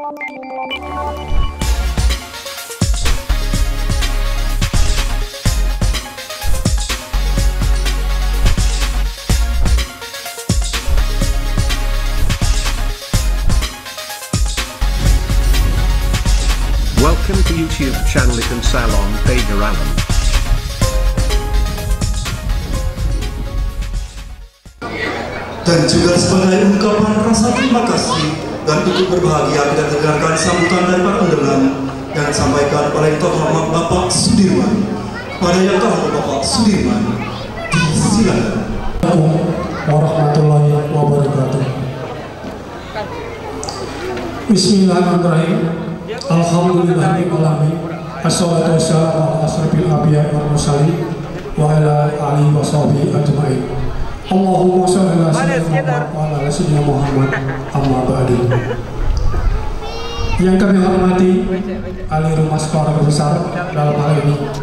Welcome to YouTube channel Ikan Salon Pager Alam. Dan juga sebagai ungkapan rasa terima kasih dan ikut berbahagia kita dengarkan sambutan dari para undangan dan sampaikan kepada yang terhormat Bapak Sudirman. Pada yang terhormat Bapak Sudirman, silakan. Assalamualaikum warahmatullahi wabarakatuh. Bismillahirrahmanirrahim. Alhamdulillahirrahmanirrahim. Assalatu wassalamu ala asrafil anbiya'i wal mursalin wa ala alihi wa sahbihi ajma'in. Allahumma sholli ala sayyidina Muhammad wa ala sayyidina Muhammad amma ba'du. Yang kami hormati ahli rumah keluarga besar dalam hal ini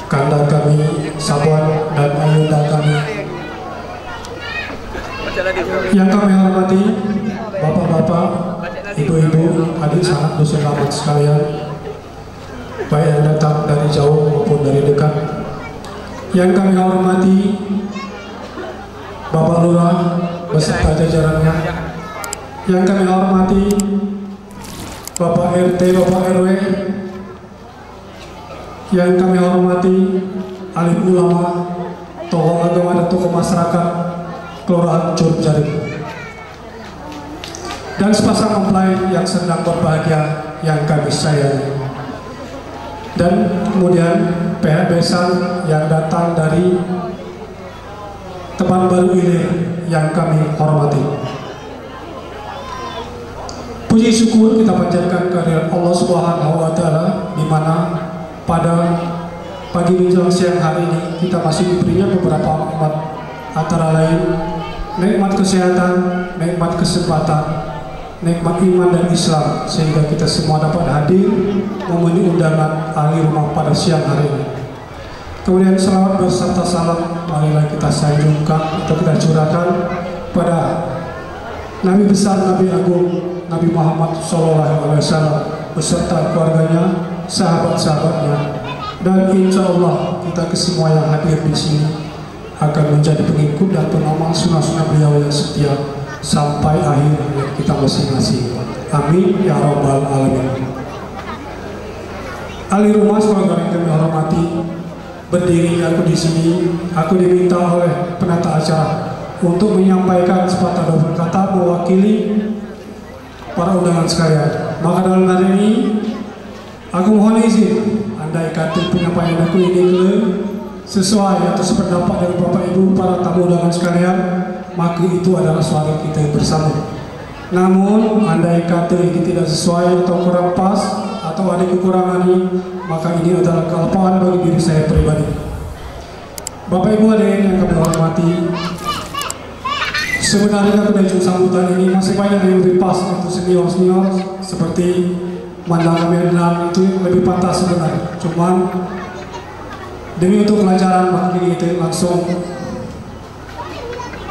kanda kami, sahabat dan ayunda kami. Yang kami hormati bapak-bapak, ibu-ibu, adik sanak dosen selamat sekalian, baik yang datang dari jauh maupun dari dekat. Yang kami hormati Bapak Lurah beserta jajarannya. Yang kami hormati Bapak RT, Bapak RW. Yang kami hormati alim ulama, tokoh agama dan tokoh masyarakat Kelurahan Curug Jaring. Dan sepasang mempelai yang sedang berbahagia yang kami sayangi. Dan kemudian pihak besan yang datang dari Teman Baru Ilir yang kami hormati. Puji syukur kita panjatkan kehadirat Allah Subhanahu wa Ta'ala, di mana pada pagi menjelang siang hari ini kita masih diberinya beberapa nikmat, antara lain nikmat kesehatan, nikmat kesempatan, nikmat iman dan Islam, sehingga kita semua dapat hadir memenuhi undangan ahli rumah pada siang hari ini. Kemudian selawat beserta salam marilah kita sanjungkan atau kita curahkan pada Nabi besar, Nabi Agung, Nabi Muhammad SAW beserta keluarganya, sahabat-sahabatnya, dan insya Allah kita kesemua yang hadir di sini akan menjadi pengikut dan pengamal sunnah-sunnah beliau yang setia sampai akhir hayat kita masing-masing. Amin ya rabbal alamin. Ahli rumah sebagai yang kami hormati, berdiri aku di sini, aku diminta oleh penata acara untuk menyampaikan sepatah dua kata mewakili para undangan sekalian. Maka dalam hari ini aku mohon izin, andai kata penyampaian aku ini sesuai atau sependapat dengan Bapak Ibu para tamu undangan sekalian, maka itu adalah suara kita bersama. Namun andai kata ini tidak sesuai atau kurang pas atau ada kekurangan ini, maka ini adalah kelupaan bagi diri saya pribadi. Bapak Ibu hadirin yang kami hormati, sebenarnya penunjuk sambutan ini masih banyak yang lebih pas untuk senior-senior seperti Mandang kami itu lebih pantas sebenarnya. Cuman demi untuk pelajaran maka kita langsung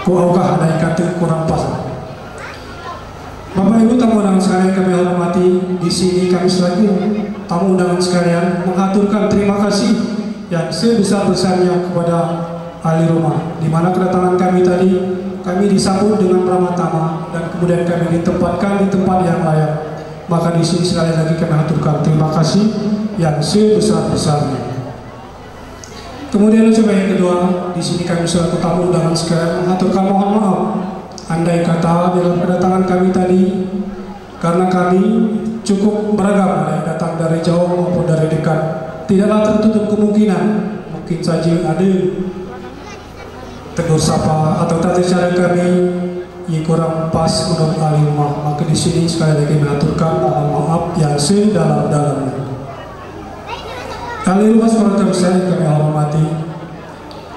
kuaukah andai kata kurang pas. Bapak Ibu tamu undangan sekalian kami hormati, di sini kami selaku tamu undangan sekalian mengaturkan terima kasih yang sebesar-besarnya kepada ahli rumah, di mana kedatangan kami tadi kami disambut dengan ramah tamah dan kemudian kami ditempatkan di tempat yang layak. Maka di sini sekali lagi kami aturkan terima kasih yang sebesar-besarnya. Kemudian coba yang kedua, di sini kami selaku tamu undangan sekalian mengaturkan mohon maaf andai kata dalam kedatangan kami tadi, karena kami cukup beragam, ada yang datang dari jauh maupun dari dekat, tidaklah tertutup kemungkinan mungkin saja ada tegur sapa atau tata cara kami yang kurang pas menurut ahli rumah. Maka di sini sekali lagi mengaturkan mohon maaf yang sedalam-dalamnya. Ahli rumah sekolah besar yang kami hormati,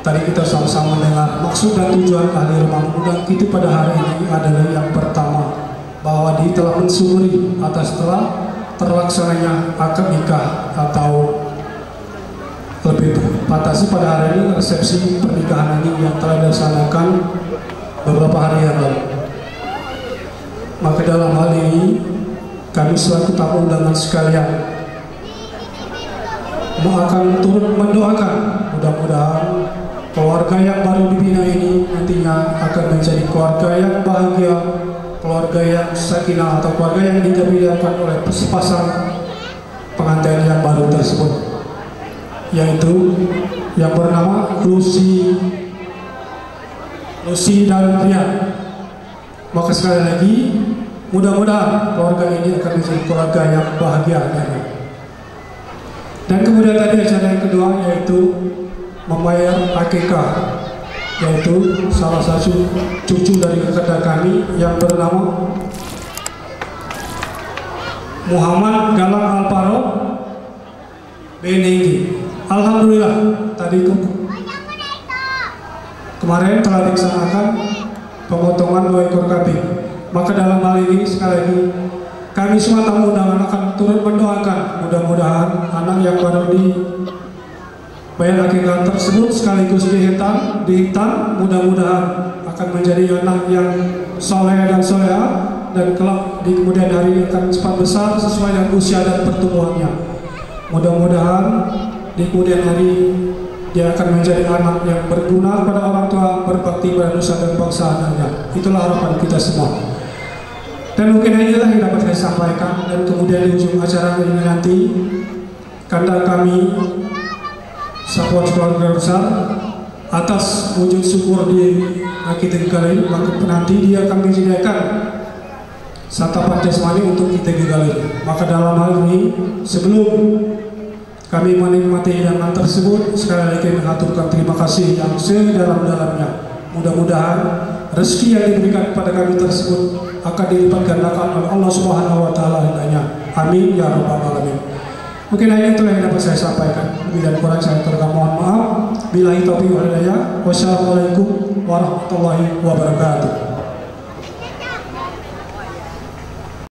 tadi kita sama-sama mendengar maksud dan tujuan ahli rumah undang kita pada hari ini adalah yang pertama, bahwa dia telah mensumeri atas telah terlaksananya akad nikah atau lebih batasi pada hari ini resepsi pernikahan ini yang telah dilaksanakan beberapa hari yang lalu. Maka dalam hal ini kami selaku tamu undangan sekalian akan turut mendoakan mudah-mudahan keluarga yang baru dibina ini nantinya akan menjadi keluarga yang bahagia, keluarga yang sakinah, atau keluarga yang dibinakan oleh sepasang pengantin yang baru tersebut, yaitu yang bernama Lucy dan Rian. Maka sekali lagi mudah-mudahan keluarga ini akan menjadi keluarga yang bahagia. Dan kemudian tadi acara yang kedua yaitu membayar akikah, yaitu salah satu cucu dari kakak kami yang bernama Muhammad Galang Alparo Benenggi. Alhamdulillah tadi kemarin telah dilaksanakan pemotongan 2 ekor kambing. Maka dalam hal ini sekali lagi kami semua tamu undangan akan turut mendoakan mudah-mudahan anak yang baru dibayar akikah tersebut sekaligus dihitan mudah-mudahan akan menjadi anak yang soleh dan soleha, dan kelak di kemudian hari akan cepat besar sesuai dengan usia dan pertumbuhannya. Mudah-mudahan di kemudian hari dia akan menjadi anak yang berguna pada orang tua, berbakti pada nusa dan bangsa anaknya. Itulah harapan kita semua. Dan mungkin inilah yang dapat saya sampaikan, dan kemudian di ujung acara ini nanti kanda kami Satuan Keluarga Besar atas wujud syukur di kita kali, maka nanti dia akan menyediakan santapan jasmani untuk kita kali. Maka dalam hal ini sebelum kami menikmati hidangan tersebut, sekali lagi mengaturkan terima kasih yang sedalam-dalamnya. Mudah-mudahan rezeki yang diberikan kepada kami tersebut akan dilipat gandakan oleh Allah Subhanahu wa taala hendaknya. Amin ya rabbal alamin. Mungkin hanya itulah yang dapat saya sampaikan. Lebih dan kurang saya mohon maaf. Billahi taufiq wal hidayah. Wassalamualaikum warahmatullahi wabarakatuh.